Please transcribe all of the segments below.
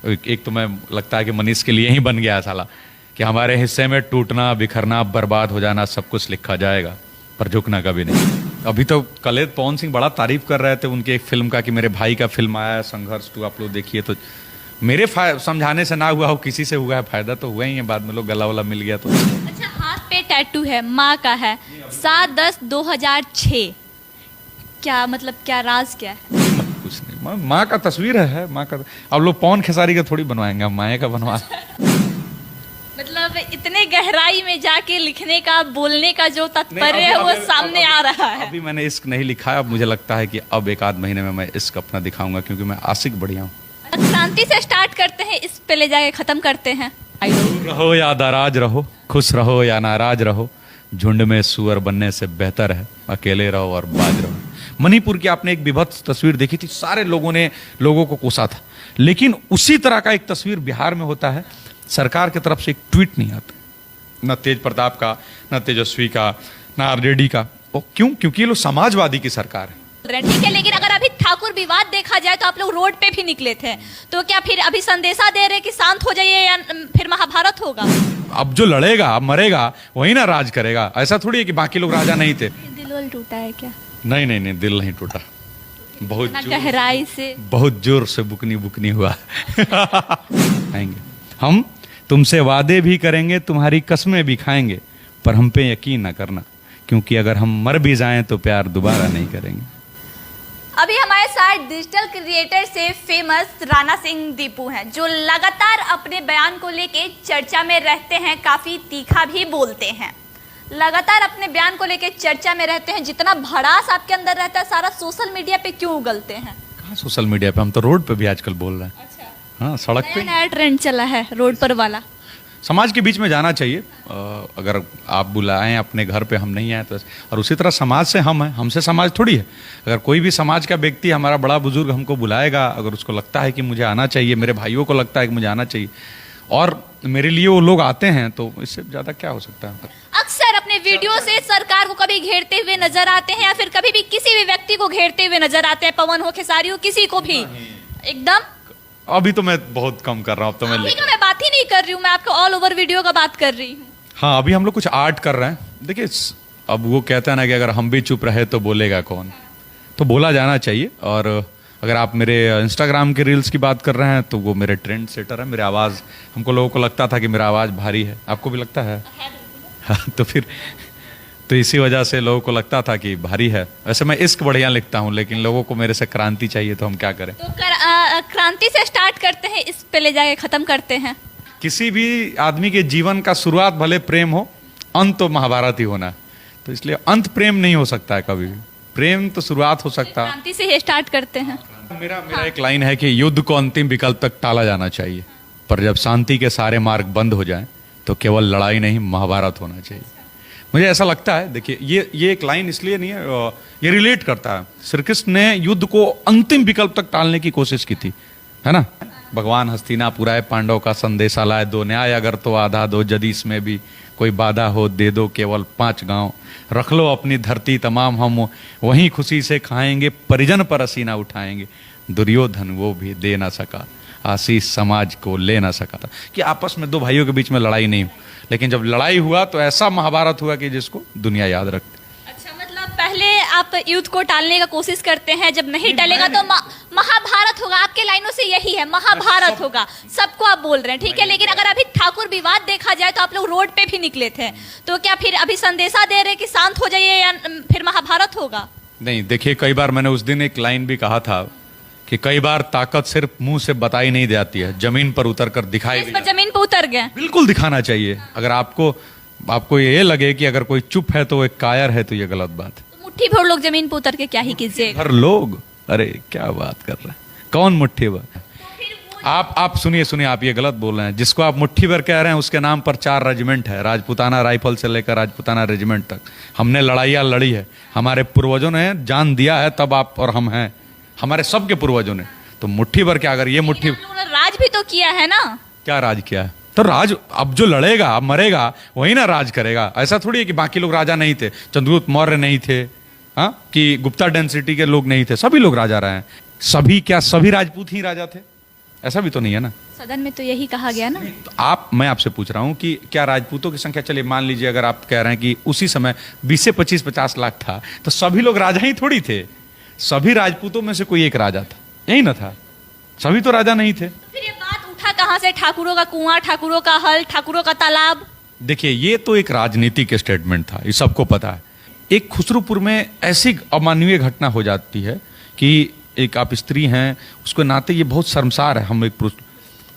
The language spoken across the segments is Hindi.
एक तो मैं लगता है कि मनीष के लिए ही बन गया साला कि हमारे हिस्से में टूटना, बिखरना, बर्बाद हो जाना सब कुछ लिखा जाएगा, पर झुकना कभी नहीं। अभी तो कलेद पवन सिंह बड़ा तारीफ कर रहे थे उनके एक फिल्म का कि मेरे भाई का फिल्म आया है संघर्ष 2, आप लोग देखिए। तो मेरे समझाने से ना हुआ हो, किसी से हुआ है फायदा तो हुआ ही है, बाद में लोग गला वाला मिल गया तो। अच्छा, हाथ पे टैटू है, माँ का है, 7/10/2006, क्या मतलब, क्या राज क्या है? कुछ नहीं, माँ का तस्वीर है, माँ का। अब लोग पवन खेसारी का थोड़ी बनवाएंगे, माए का बनवा। मतलब इतने गहराई में जाके लिखने का, बोलने का जो तात्पर्य है वो सामने आ रहा है। अभी मैंने इश्क नहीं लिखा है, अब मुझे लगता है कि अब 1 आध महीने में मैं इश्क अपना दिखाऊंगा, क्योंकि मैं आशिक बढ़िया हूँ। क्रांति से स्टार्ट करते हैं, इस पे ले जाके खत्म करते हैं। रहो या नाराज रहो, खुश रहो या नाराज रहो, झुंड में सुअर बनने से बेहतर है अकेले रहो और बाज रहो। मणिपुर की आपने एक विभत्स तस्वीर देखी थी, सारे लोगों ने लोगों को कोसा था, लेकिन उसी तरह का एक तस्वीर बिहार में होता है। सरकार की तरफ से एक ट्वीट नहीं आता, न तेज प्रताप का, न तेजस्वी का, न आरजेडी का। वो क्यों? क्योंकि ये लोग समाजवादी की सरकार है। ठीक है, लेकिन अगर अभी ठाकुर विवाद देखा जाए तो आप लोग रोड पे भी निकले थे, तो क्या फिर अभी संदेशा दे रहे कि शांत हो जाइए या फिर महाभारत होगा? अब जो लड़ेगा, मरेगा, वही ना राज करेगा। ऐसा थोड़ी है कि बाकी लोग राजा नहीं थे। दिल वल टूटा है क्या? नहीं नहीं नहीं, दिल नहीं टूटा, बहुत गहराई से, बहुत जोर से बुकनी बुकनी हुआ। आएंगे हम, तुमसे वादे भी करेंगे, तुम्हारी कसमें भी खाएंगे, पर हम पे यकीन ना करना, क्योंकि अगर हम मर भी जाएं तो प्यार दोबारा नहीं करेंगे। अभी हमारे साथ डिजिटल क्रिएटर से फेमस राणा सिंह दीपू हैं, जो लगातार अपने बयान को लेके चर्चा में रहते हैं, काफी तीखा भी बोलते हैं, लगातार अपने बयान को लेके चर्चा में रहते हैं। जितना भड़ास आपके अंदर रहता है सारा सोशल मीडिया पे क्यों उगलते हैं? कहाँ सोशल मीडिया पे, हम तो रोड पे भी आजकल बोल रहे हैं। अच्छा, हाँ, सड़क पे नया ट्रेंड चला है रोड पर वाला। समाज के बीच में जाना चाहिए। अगर आप बुलाएं अपने घर पे, हम नहीं आए तो, और उसी तरह समाज से हम हैं, हमसे समाज थोड़ी है। अगर कोई भी समाज का व्यक्ति, हमारा बड़ा बुजुर्ग हमको बुलाएगा, अगर उसको लगता है कि मुझे आना चाहिए, मेरे भाइयों को लगता है कि मुझे आना चाहिए, और मेरे लिए वो लोग आते हैं, तो इससे ज़्यादा क्या हो सकता है? अक्सर अपने वीडियो से सरकार को कभी घेरते हुए नजर आते हैं, या फिर कभी भी किसी भी व्यक्ति को घेरते हुए नजर आते हैं, पवन हो, खेसारी हो, किसी को भी एकदम। अभी तो मैं बहुत कम कर रहा हूँ, अब तो मैं बात ही नहीं कर रही हूँ, मैं आपको ऑल ओवर वीडियो का बात कर रही हूँ। हाँ, अभी हम लोग कुछ आर्ट कर रहे हैं। देखिए, अब वो कहता है ना कि अगर हम भी चुप रहे तो बोलेगा कौन, तो बोला जाना चाहिए। और अगर आप मेरे इंस्टाग्राम के रील्स की बात कर रहे हैं, तो वो मेरे ट्रेंड सेटर है। मेरी आवाज़, हमको लोगों को लगता था कि मेरा आवाज़ भारी है, आपको भी लगता है? हाँ, तो फिर तो इसी वजह से लोगों को लगता था कि भारी है। वैसे मैं इश्क बढ़िया लिखता हूँ, लेकिन लोगों को मेरे से क्रांति चाहिए, तो हम क्या करें? तो क्रांति से स्टार्ट करते हैं, इस पे ले जाके खत्म करते हैं। किसी भी आदमी के जीवन का शुरुआत भले प्रेम हो, अंत तो महाभारत ही होना है। तो इसलिए अंत प्रेम नहीं हो सकता है कभी भी, प्रेम तो शुरुआत हो सकता है। क्रांति से ही स्टार्ट करते हैं। मेरा एक लाइन है कि युद्ध को अंतिम विकल्प तक टाला जाना चाहिए, पर जब शांति के सारे मार्ग बंद हो जाएं, तो केवल लड़ाई नहीं, महाभारत होना चाहिए। मुझे ऐसा लगता है। देखिए, ये एक लाइन इसलिए नहीं है, ये रिलेट करता है। श्री कृष्ण ने युद्ध को अंतिम विकल्प तक टालने की कोशिश की थी, है ना? भगवान हस्तिनापुराए पांडव का संदेशा लाए, दो न्याय अगर तो आधा दो, यदि इसमें भी कोई बाधा हो दे दो केवल 5 गांव, रख लो अपनी धरती तमाम, हम वहीं खुशी से खाएंगे, परिजन पर असीना उठाएंगे, दुर्योधन वो भी दे ना सका, आशीष समाज को ले ना सका था। कि आपस में 2 भाइयों के बीच में लड़ाई नहीं, लेकिन जब लड़ाई हुआ तो ऐसा महाभारत हुआ कि जिसको दुनिया याद रखती। अच्छा, मतलब पहले आप युद्ध को टालने का कोशिश करते हैं, जब नहीं टलेगा तो महाभारत होगा। आपके लाइनों से यही है, महाभारत होगा, सबको आप बोल रहे हैं, ठीक है। लेकिन अगर अभी ठाकुर विवाद देखा जाए तो आप लोग रोड पे भी निकले थे, तो क्या फिर अभी संदेशा दे रहे कि शांत हो जाइए या फिर महाभारत होगा? नहीं, देखिए, कई बार मैंने उस दिन एक लाइन भी कहा था कि कई बार ताकत सिर्फ मुंह से बताई नहीं जाती है, जमीन पर उतर कर दिखाई भी। जमीन पर उतर गए, बिल्कुल दिखाना चाहिए। अगर आपको ये लगे कि अगर कोई चुप है तो वो एक कायर है, तो ये गलत बात है। तो मुट्ठी भर लोग जमीन पर उतर के क्या ही कीजिएगा? हर लोग, अरे क्या बात कर रहे हैं, कौन मुट्ठी भर? आप सुनिए, आप ये गलत बोल रहे हैं। जिसको आप मुट्ठी भर कह रहे हैं उसके नाम पर 4 रेजिमेंट है, राजपुताना राइफल से लेकर राजपुताना रेजिमेंट तक। हमने लड़ाइयाँ लड़ी है, हमारे पूर्वजों ने जान दिया है, तब आप और हम हैं, हमारे सबके पूर्वजों ने। तो मुट्ठी भर क्या, अगर ये मुट्ठी, राज भी तो किया है ना? क्या राज किया है? तो राज, अब जो लड़ेगा, मरेगा, वही ना राज करेगा। ऐसा थोड़ी है कि बाकी लोग राजा नहीं थे, चंद्रगुप्त मौर्य नहीं थे, हाँ, कि गुप्ता डेंसिटी के लोग नहीं थे, सभी लोग राजा रहे हैं। सभी क्या, सभी राजपूत ही राजा थे? ऐसा भी तो नहीं है ना। सदन में तो यही कहा गया ना। तो मैं आपसे पूछ रहा हूं कि क्या राजपूतों की संख्या, चलिए मान लीजिए अगर आप कह रहे हैं कि उसी समय 20 से 25-50 लाख था, तो सभी लोग राजा ही थोड़ी थे। सभी राजपूतों में से कोई एक राजा था, यही ना था? सभी तो राजा नहीं थे। फिर ये बात उठा कहां से? ठाकुरों का कुआं, ठाकुरों का हल, ठाकुरों का तालाब। देखिए, ये तो एक राजनीतिक स्टेटमेंट था, ये सबको पता है। एक खुसरूपुर में ऐसी अमानवीय घटना हो जाती है कि एक आप स्त्री हैं, उसके नाते ये बहुत शर्मसार है। हम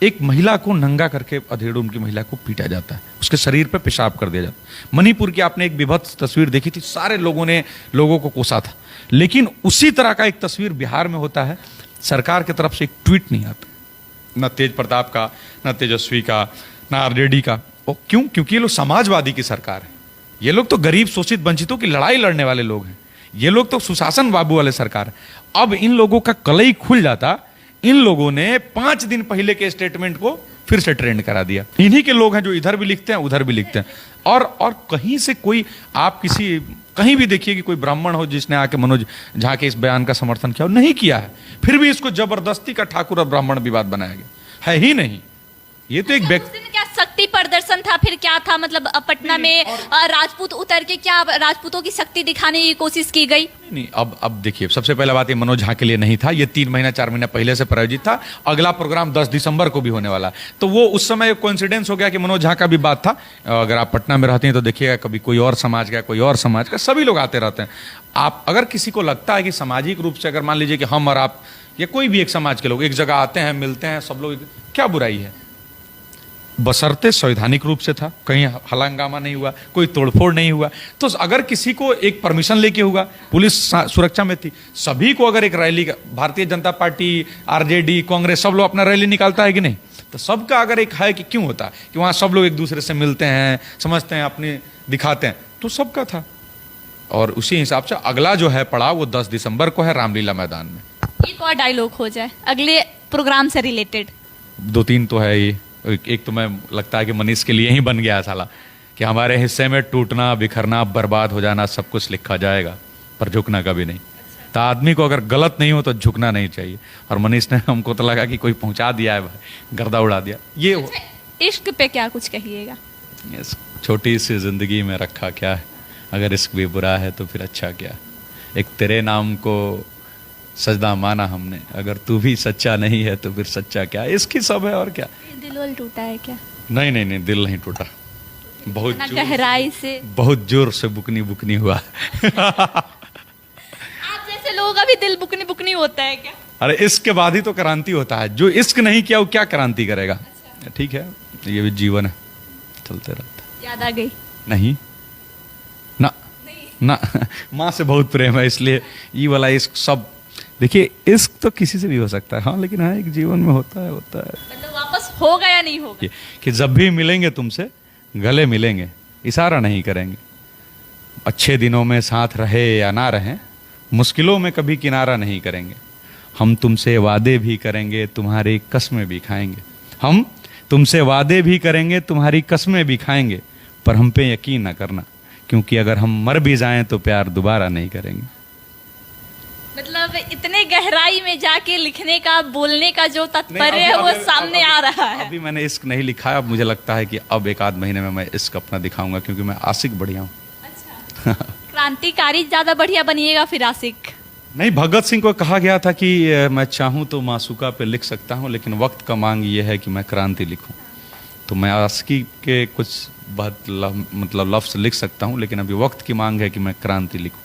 एक महिला को नंगा करके अधेड़ों की महिला को पीटा जाता है, उसके शरीर पे पेशाब कर दिया जाता है। मणिपुर की आपने एक विभत्स तस्वीर देखी थी, सारे लोगों ने लोगों को कोसा था। लेकिन उसी तरह का एक तस्वीर बिहार में होता है, सरकार की तरफ से एक ट्वीट नहीं आता, न तेज प्रताप का, न तेजस्वी का, न आरजेडी का। और क्यों? क्योंकि ये लोग समाजवादी की सरकार है। ये लोग तो गरीब शोषित वंचितों की लड़ाई लड़ने वाले लोग हैं। ये लोग तो सुशासन बाबू वाले सरकार है। अब इन लोगों का कलई खुल जाता, इन लोगों ने 5 दिन पहले के स्टेटमेंट को फिर से ट्रेंड करा दिया। इन्हीं के लोग हैं जो इधर भी लिखते हैं, उधर भी लिखते हैं। और कहीं से कोई, आप कहीं भी देखिए कि कोई ब्राह्मण हो जिसने आके मनोज झा के इस बयान का समर्थन किया हो, नहीं किया है। फिर भी इसको जबरदस्ती का ठाकुर और ब्राह्मण विवाद बनाया गया है ही नहीं। ये तो एक उस दिन क्या शक्ति प्रदर्शन था? फिर क्या था? मतलब पटना में राजपूत उतर के क्या राजपूतों की शक्ति दिखाने की कोशिश की गई? नहीं, अब देखिए, सबसे पहला बात, ये मनोज झा के लिए नहीं था। ये 3 महीना 4 महीना पहले से प्रायोजित था। अगला प्रोग्राम 10 दिसंबर को भी होने वाला। तो वो उस समय कोइंसिडेंस हो गया कि मनोज झा का भी बात था। अगर आप पटना में रहते हैं तो देखिएगा, कभी कोई और समाज का, कोई और समाज का, सभी लोग आते रहते हैं। आप अगर किसी को लगता है कि सामाजिक रूप से, अगर मान लीजिए कि हम और आप या कोई भी एक समाज के लोग एक जगह आते हैं, मिलते हैं सब लोग, क्या बुराई है? बशर्ते संवैधानिक रूप से था, कहीं हलंगामा नहीं हुआ, कोई तोड़फोड़ नहीं हुआ। तो अगर किसी को एक परमिशन लेके हुआ, पुलिस सुरक्षा में थी, सभी को अगर एक rally, Bharatiya Janata party, RJD, Congress, सब लोग अपना रैली निकालता है कि नहीं? तो सबका अगर एक है कि क्यों होता है कि वहां सब लोग एक दूसरे से मिलते हैं, समझते हैं, अपने दिखाते हैं, तो सबका था। और उसी हिसाब से अगला जो है पड़ाव वो 10 दिसंबर को है, रामलीला मैदान में। एक और डायलॉग हो जाए अगले प्रोग्राम से रिलेटेड। 2-3 तो है ये। एक तो मैं लगता है कि मनीष के लिए ही बन गया साला, कि हमारे हिस्से में टूटना, बिखरना, बर्बाद हो जाना सब कुछ लिखा जाएगा, पर झुकना कभी नहीं। तो आदमी को अगर गलत नहीं हो तो झुकना नहीं चाहिए। और मनीष ने, हमको तो लगा कि कोई पहुंचा दिया है, गर्दा उड़ा दिया। ये इश्क पे क्या कुछ कहिएगा? इस छोटी सी जिंदगी में रखा क्या है, अगर इश्क भी बुरा है तो फिर अच्छा क्या। एक तेरे नाम को सजदा माना हमने, अगर तू भी सच्चा नहीं है तो फिर सच्चा क्या। इसकी सब है, और क्या। दिल वल टूटा है क्या? नहीं नहीं नहीं, दिल नहीं टूटा, बहुत गहराई से, बहुत जोर से बुकनी बुकनी हुआ। आप जैसे लोगों का भी दिल बुकनी बुकनी होता है क्या? अरे इश्क के बाद ही तो क्रांति होता है। जो इश्क नहीं किया वो क्या क्रांति करेगा? ठीक है, ये भी जीवन है, चलते रहता है। याद आ गई? नहीं ना, ना माँ से बहुत प्रेम है, इसलिए ये वाला इश्क सब। देखिए, इश्क तो किसी से भी हो सकता है, हाँ, लेकिन हाँ, एक जीवन में होता है। मतलब वापस होगा या नहीं होगा? कि जब भी मिलेंगे तुमसे गले मिलेंगे, इशारा नहीं करेंगे। अच्छे दिनों में साथ रहे या ना रहे, मुश्किलों में कभी किनारा नहीं करेंगे। हम तुमसे वादे भी करेंगे, तुम्हारी कसमें भी खाएंगे। हम तुमसे वादे भी करेंगे, तुम्हारी कसमें भी खाएंगे, पर हम पे यकीन ना करना, क्योंकि अगर हम मर भी जाएं तो प्यार दोबारा नहीं करेंगे। मतलब इतने गहराई में जाके लिखने का, बोलने का जो तात्पर्य है वो सामने आ रहा है। अभी मैंने इश्क नहीं लिखा है, अब मुझे लगता है कि अब 1-8 महीने में मैं इश्क अपना दिखाऊंगा, क्योंकि मैं आशिक बढ़िया हूँ। अच्छा। क्रांतिकारी ज्यादा बढ़िया बनिएगा फिर आशिक? नहीं, भगत सिंह को कहा गया था कि मैं चाहूँ तो मासूका पे लिख सकता हूँ, लेकिन वक्त का मांग ये है कि मैं क्रांति लिखूँ। तो मैं आशिकी के कुछ मतलब लफ्ज लिख सकता हूँ, लेकिन अभी वक्त की मांग है कि मैं क्रांति लिखूँ।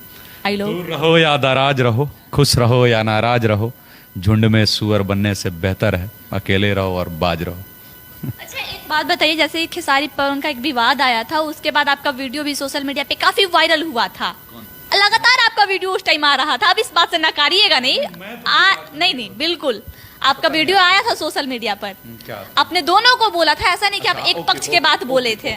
दूर रहो या नाराज रहो, खुश रहो या नाराज रहो, झुंड में सुअर बनने से बेहतर है अकेले रहो और बाज रहो। अच्छा, एक बात बताइए, जैसे खेसारी पवन का एक विवाद आया था, उसके बाद आपका वीडियो भी सोशल मीडिया पे काफी वायरल हुआ था। लगातार आपका वीडियो उस टाइम आ रहा था। अब इस बात से नकारिएगा नहीं। नहीं, बिल्कुल आपका वीडियो आया था सोशल मीडिया पर। आपने दोनों को बोला था, ऐसा नहीं कि आप एक पक्ष के बात बोले थे।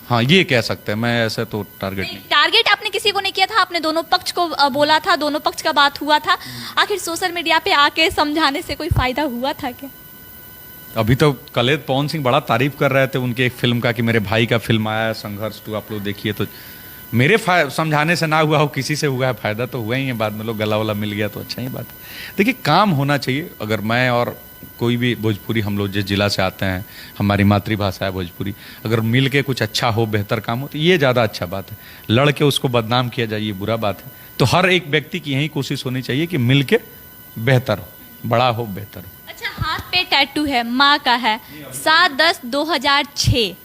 हाँ, ये कह सकते हैं। मैं ऐसे तो टारगेट आपने किसी को नहीं किया था, आपने दोनों पक्ष को बोला था, दोनों पक्ष का बात हुआ था। आखिर सोशल मीडिया पे आके समझाने से कोई फायदा हुआ था क्या? अभी तो कलेद पवन सिंह बड़ा तारीफ कर रहे थे उनके एक फिल्म का, कि मेरे भाई का फिल्म आया है संघर्ष 2, आप लोग देखिए। तो मेरे समझाने से ना हुआ हो, किसी से हुआ है फायदा तो हुआ ही है, बाद में लोग गला वला मिल गया तो अच्छा ही बात है। देखिए काम होना चाहिए। अगर मैं और कोई भी भोजपुरी, हम लोग जिस जिला से आते हैं, हमारी मातृभाषा है भोजपुरी, अगर मिल के कुछ अच्छा हो, बेहतर काम हो, तो ये ज़्यादा अच्छा बात है। लड़ के उसको बदनाम किया जाए, ये बुरा बात है। तो हर एक व्यक्ति की यही कोशिश होनी चाहिए कि मिल के बेहतर हो, बड़ा हो, बेहतर हो। अच्छा, हाथ पे टैटू है, माँ का है, 7/10/2006,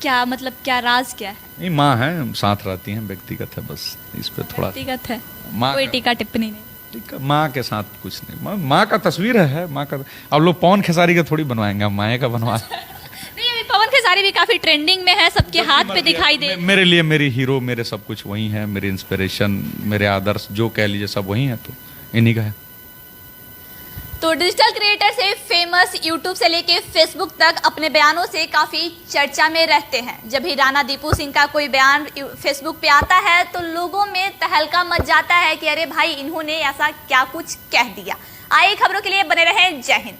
क्या मतलब, क्या राज क्या है? नहीं, माँ है, साथ रहती हैं, व्यक्तिगत है, बस इस पे थोड़ा व्यक्तिगत है, माँ कोई का- टीका टिप्पणी नहीं। माँ के साथ कुछ नहीं। माँ का तस्वीर है, माँ का। अब लोग पवन खेसारी का थोड़ी बनवाएंगे, हम माए का बनवा। नहीं, अभी पवन खेसारी भी काफी ट्रेंडिंग में है, सबके हाथ पे दिखाई दे। मेरे लिए मेरी हीरो, मेरे सब कुछ वही है, मेरी इंस्पिरेशन, मेरे आदर्श, जो कह लीजिए सब वही है, तो इन्हीं का है। तो डिजिटल क्रिएटर से फेमस, यूट्यूब से लेके फेसबुक तक अपने बयानों से काफी चर्चा में रहते हैं। जब भी राणा दीपू सिंह का कोई बयान फेसबुक पे आता है तो लोगों में तहलका मच जाता है कि अरे भाई, इन्होंने ऐसा क्या कुछ कह दिया। आइए खबरों के लिए बने रहें। जय हिंद।